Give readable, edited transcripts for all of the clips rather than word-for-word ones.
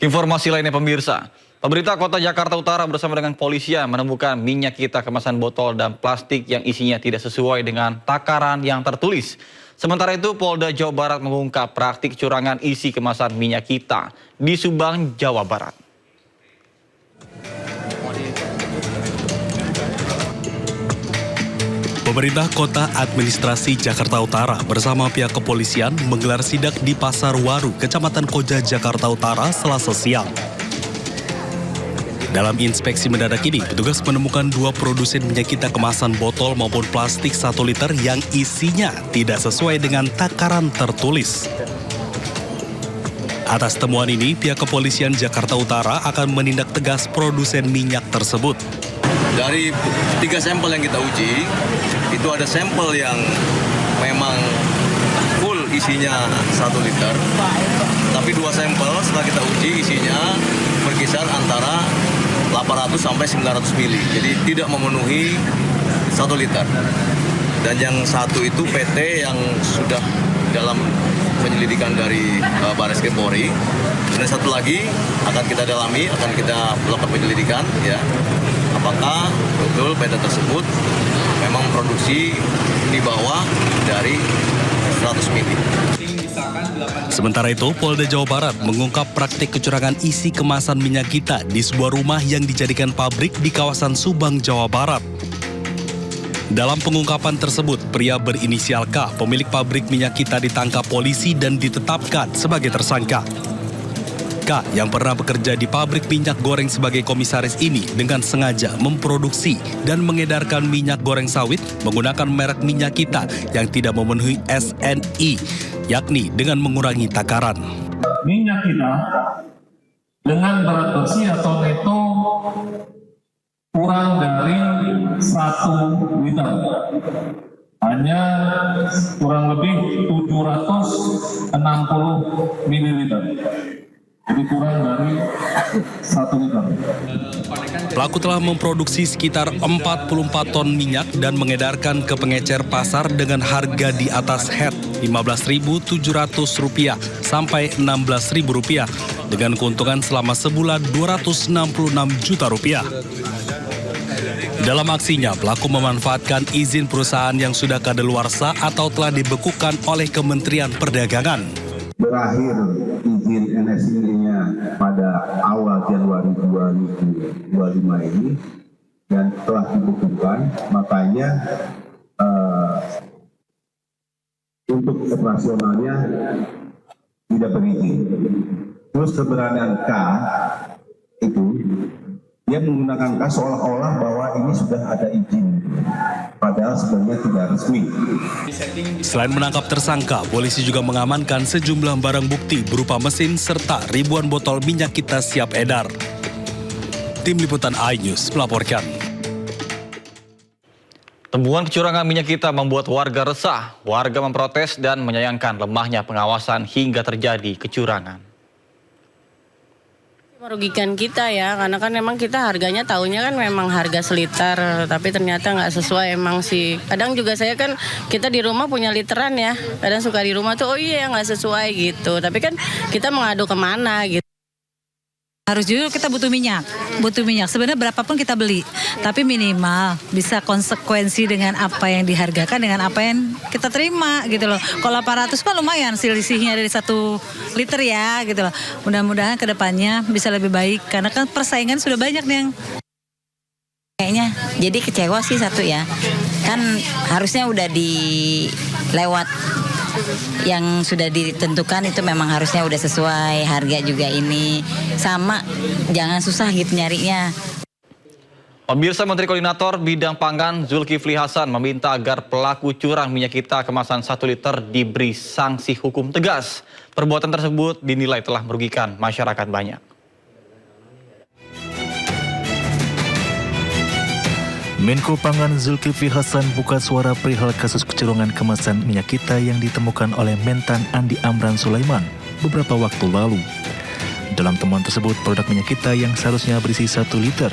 Informasi lainnya pemirsa, pemerintah Kota Jakarta Utara bersama dengan polisian menemukan minyak kita kemasan botol dan plastik yang isinya tidak sesuai dengan takaran yang tertulis. Sementara itu Polda Jawa Barat mengungkap praktik kecurangan isi kemasan minyak kita di Subang, Jawa Barat. Pemerintah Kota Administrasi Jakarta Utara bersama pihak kepolisian menggelar sidak di Pasar Waru, Kecamatan Koja, Jakarta Utara, Selasa siang. Dalam inspeksi mendadak ini, petugas menemukan 2 produsen minyak kita kemasan botol maupun plastik 1 liter yang isinya tidak sesuai dengan takaran tertulis. Atas temuan ini, pihak kepolisian Jakarta Utara akan menindak tegas produsen minyak tersebut. Dari 3 sampel yang kita uji, itu ada sampel yang memang full isinya 1 liter, tapi 2 sampel setelah kita uji isinya berkisar antara 800 sampai 900 mili, jadi tidak memenuhi 1 liter. Dan yang satu itu PT yang sudah dalam penyelidikan dari Barreskrim Polri. Dan satu lagi akan kita dalami, akan kita melakukan penyelidikan, ya. Apakah betul PT tersebut memang produksi di bawah dari 100 mili. Sementara itu, Polda Jawa Barat mengungkap praktik kecurangan isi kemasan minyak kita di sebuah rumah yang dijadikan pabrik di kawasan Subang, Jawa Barat. Dalam pengungkapan tersebut, pria berinisial K, pemilik pabrik minyak kita, ditangkap polisi dan ditetapkan sebagai tersangka. K yang pernah bekerja di pabrik minyak goreng sebagai komisaris ini dengan sengaja memproduksi dan mengedarkan minyak goreng sawit menggunakan merek minyak kita yang tidak memenuhi SNI, yakni dengan mengurangi takaran. Minyak kita dengan berat bersih atau neto kurang dari 1 liter, hanya kurang lebih 760 mililiter. Jadi kurang dari 1 liter. Pelaku telah memproduksi sekitar 44 ton minyak dan mengedarkan ke pengecer pasar dengan harga di atas head Rp15.700 sampai Rp16.000 dengan keuntungan selama sebulan Rp266 juta. Dalam aksinya, pelaku memanfaatkan izin perusahaan yang sudah kadaluarsa atau telah dibekukan oleh Kementerian Perdagangan. Berakhir izin NSI-nya pada awal Januari 2025 ini dan telah dibekukan, makanya untuk operasionalnya tidak berizin. Terus keberanian K itu dia menggunakan K seolah-olah bahwa ini sudah ada izin, padahal sebenarnya tidak resmi. Selain menangkap tersangka, polisi juga mengamankan sejumlah barang bukti berupa mesin serta ribuan botol minyak kita siap edar. Tim Liputan iNews melaporkan. Temuan kecurangan minyak kita membuat warga resah. Warga memprotes dan menyayangkan lemahnya pengawasan hingga terjadi kecurangan. Merugikan kita ya, karena kan memang kita harganya tahunya kan memang harga seliter, tapi ternyata nggak sesuai emang sih. Kadang juga saya kan, kita di rumah punya literan ya, kadang suka di rumah tuh, oh iya nggak sesuai gitu. Tapi kan kita mengadu kemana gitu. Harus jujur, kita butuh minyak. Sebenarnya berapapun kita beli, tapi minimal bisa konsekuensi dengan apa yang dihargakan dengan apa yang kita terima gitu loh. Kalau 800 kan lumayan selisihnya dari 1 liter ya gitu loh. Mudah-mudahan kedepannya bisa lebih baik karena kan persaingan sudah banyak nih yang kayaknya jadi kecewa sih satu ya. Kan harusnya udah lewat yang sudah ditentukan itu memang harusnya udah sesuai harga juga ini sama, jangan susah gitu nyarinya. Pemirsa, Menteri Koordinator Bidang Pangan Zulkifli Hasan meminta agar pelaku curang minyak kita kemasan 1 liter diberi sanksi hukum tegas. Perbuatan tersebut dinilai telah merugikan masyarakat banyak. Menko Pangan Zulkifli Hasan buka suara perihal kasus kecurangan kemasan minyak kita yang ditemukan oleh Mentan Andi Amran Sulaiman beberapa waktu lalu. Dalam temuan tersebut, produk minyak kita yang seharusnya berisi 1 liter,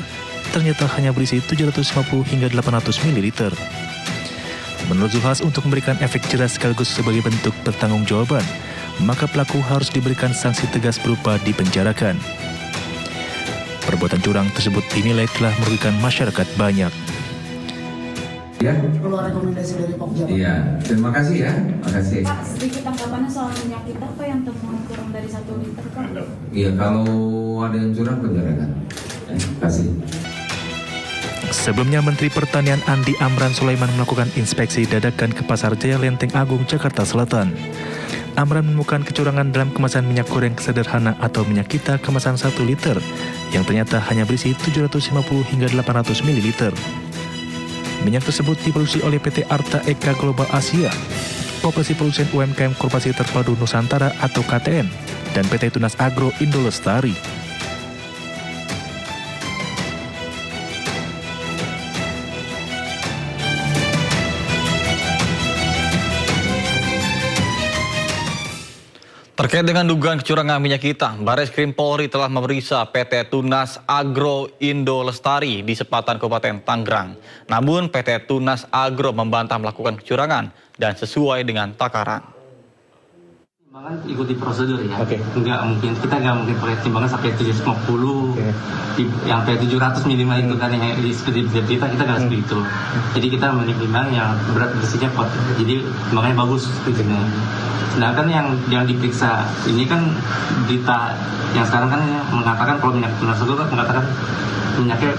ternyata hanya berisi 750 hingga 800 ml. Menurut Zulhas, untuk memberikan efek jelas sekaligus sebagai bentuk pertanggungjawaban, maka pelaku harus diberikan sanksi tegas berupa dipenjarakan. Perbuatan curang tersebut dinilai telah merugikan masyarakat banyak. Ya. Keluar rekomendasi dari Pokja. Iya, terima kasih ya. Makasih. Pak, sedikit tanggapannya soal minyak kita, Pak, yang temuan kurang dari 1 liter, Pak. Iya, kalau ada yang curang penjarakan. Terima kasih. Sebelumnya, Menteri Pertanian Andi Amran Sulaiman melakukan inspeksi dadakan ke Pasar Jaya Lenteng Agung, Jakarta Selatan. Amran menemukan kecurangan dalam kemasan minyak goreng sederhana atau minyak kita kemasan 1 liter yang ternyata hanya berisi 750 hingga 800 ml. Minyak tersebut diproduksi oleh PT Arta Eka Global Asia, Koperasi Produsen UMKM Koperasi Terpadu Nusantara atau KTN, dan PT Tunas Agro Indo Lestari. Terkait dengan dugaan kecurangan minyak kita, Barreskrim Polri telah memeriksa PT Tunas Agro Indo Lestari di Sepatan Kabupaten Tangerang. Namun PT Tunas Agro membantah melakukan kecurangan dan sesuai dengan takaran. Timbangan ikuti prosedur ya. Kita nggak mungkin pakai timbangan sampai 750, yang sampai 700 minimal itu kan yang di kita nggak seperti itu. Jadi kita menimbang yang berat bersihnya pot. Jadi timbangannya bagus gitu. Sedangkan yang diperiksa ini kan berita yang sekarang kan mengatakan kalau minyak Tunas Agro mengatakan minyaknya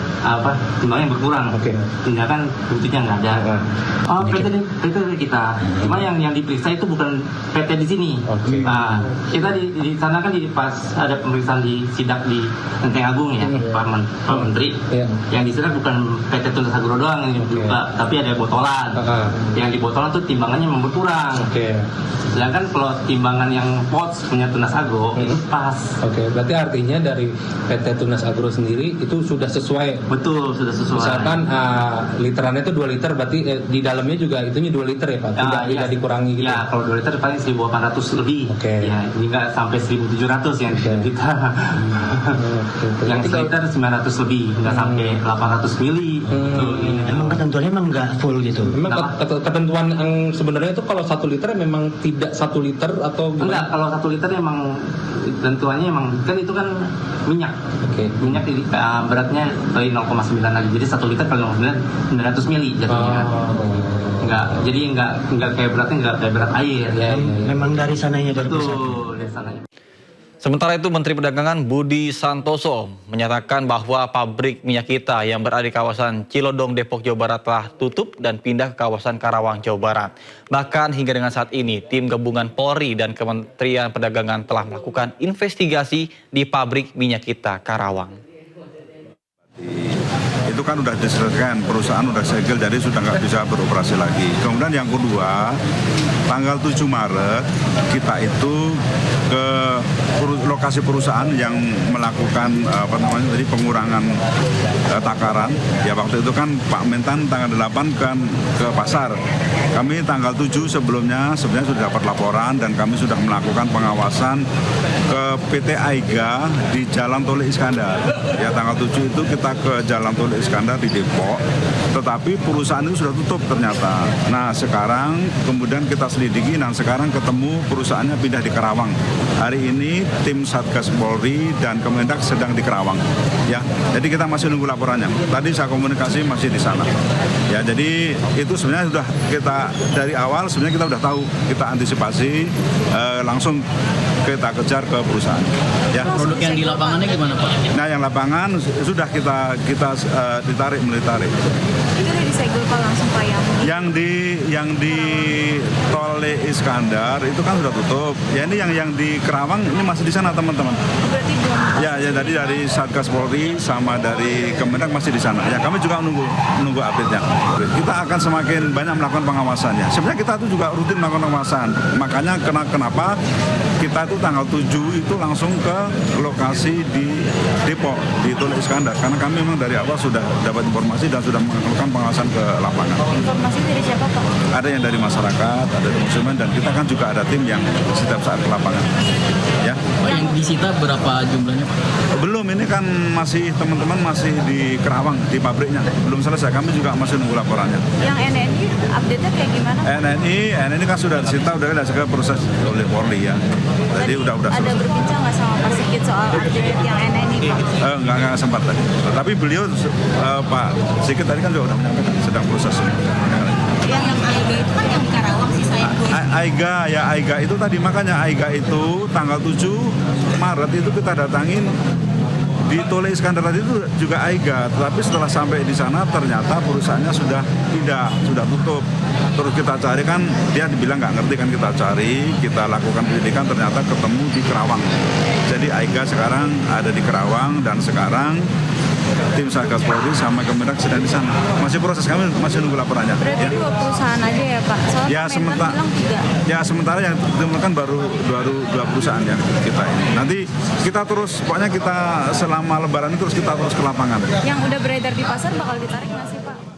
timbangnya berkurang. Tindakan buktinya nggak ada. PT kita. Cuma yang diperiksa itu bukan PT di sini. Nah, kita di sana kan pas ada pemeriksaan di sidak di Lenteng Agung ya, Pak Menteri. Yang di sana bukan PT Tunas Agro doang yang dibuka, tapi ada botolan. Yang di botolan tuh timbangannya memang berkurang. Sedangkan kalau timbangan yang POTS punya Tunas Agro itu pas. Berarti artinya dari PT Tunas Agro sendiri itu sudah sesuai. Betul, sudah sesuai. Misalkan literannya itu 2 liter, berarti di dalamnya juga itunya 2 liter ya Pak? Tidak dikurangi gitu? Ya, kalau 2 liter paling 1.800 lebih. Ya, ini nggak sampai 1.700 yang kita. Yang 1 liter 900 lebih, nggak sampai 800 mili. Emang ketentuannya memang nggak full gitu? Memang ketentuan yang sebenarnya itu kalau 1 liter memang tidak 1 liter atau gimana? Enggak, kalau 1 liter emang tentuannya emang kan itu kan minyak. Minyak beratnya kali 0,9 lagi. Jadi 1 liter kali 0,9 900 mili jadinya. Jadi enggak kayak beratnya enggak kayak berat air. Memang dari sananya betul dari sananya. Sementara itu, Menteri Perdagangan Budi Santoso menyatakan bahwa pabrik minyak kita yang berada di kawasan Cilodong, Depok, Jawa Barat telah tutup dan pindah ke kawasan Karawang, Jawa Barat. Bahkan hingga dengan saat ini, tim gabungan Polri dan Kementerian Perdagangan telah melakukan investigasi di pabrik minyak kita Karawang. Itu kan udah diselesaikan, perusahaan udah segel, jadi sudah nggak bisa beroperasi lagi. Kemudian yang kedua, tanggal 7 Maret kita itu ke lokasi perusahaan yang melakukan pengurangan takaran. Ya waktu itu kan Pak Mentan tanggal 8 kan ke pasar. Kami tanggal 7 sebenarnya sudah dapat laporan dan kami sudah melakukan pengawasan ke PT Aiga di Jalan Tol Iskandar. Ya tanggal 7 itu kita ke Jalan Tol Iskandar di Depok, tetapi perusahaan itu sudah tutup ternyata. Nah sekarang kemudian kita selidiki dan sekarang ketemu perusahaannya pindah di Karawang. Hari ini tim Satgas Polri dan Kemendak sedang di Karawang. Ya, jadi kita masih nunggu laporannya. Tadi saya komunikasi masih di sana. Ya, jadi itu sebenarnya sudah kita dari awal sebenarnya kita sudah tahu, kita antisipasi langsung kita kejar ke perusahaan. Ya. Produk yang di lapangannya gimana Pak? Nah, yang lapangan sudah kita ditarik. Itu udah disegel Pak langsung Pak yang di Tol Iskandar itu kan sudah tutup. Ya ini yang di Karawang ini masih di sana teman-teman. Berarti belum. Ya tadi dari Satgas Polri sama dari Kemendak masih di sana. Ya kami juga menunggu update-nya. Kita akan semakin banyak melakukan pengawasannya. Sebenarnya kita itu juga rutin melakukan pengawasan. Makanya kenapa kita itu tanggal 7 itu langsung ke lokasi di Depok, di Tol Iskandar. Karena kami memang dari awal sudah dapat informasi dan sudah melakukan pengawasan ke lapangan. Informasi dari siapa Pak? Ada yang dari masyarakat, ada dari konsumen, dan kita kan juga ada tim yang setiap saat ke lapangan. Ya. Yang disita berapa jumlahnya Pak? Belum, ini kan masih teman-teman masih di Karawang, di pabriknya. Belum selesai, kami juga masih nunggu laporannya. Yang NNI update-nya kayak gimana? NNI kan sudah disita, udah ke proses oleh Polri ya. Jadi udah selesai. Ada berbincang nggak sama Pak sedikit soal update yang ini Pak? Nggak sempat tadi. Tapi beliau Pak Sigit tadi kan juga sudah menyampaikan sedang proses. Yang AIGA itu kan yang Karawang sih saya. AIGA itu tadi, makanya AIGA itu tanggal 7 Maret itu kita datangin di Tole Iskandar tadi itu juga AIGA, tetapi setelah sampai di sana ternyata perusahaannya sudah tidak, sudah tutup. Terus kita cari kan, dia dibilang nggak ngerti kan, kita cari, kita lakukan penyelidikan, ternyata ketemu di Kerawang. Jadi AIGA sekarang ada di Kerawang dan sekarang tim Satgas Polri sama Kemendak sedang di sana. Masih proses, kami masih nunggu laporannya. Berarti Ya. 2 perusahaan aja ya Pak? Soalnya Sementara yang ditemukan baru 2 perusahaan yang kita ini. Nanti kita terus, pokoknya kita selama Lebaran ini terus kita terus ke lapangan. Yang udah beredar di pasar bakal ditarik nggak sih Pak?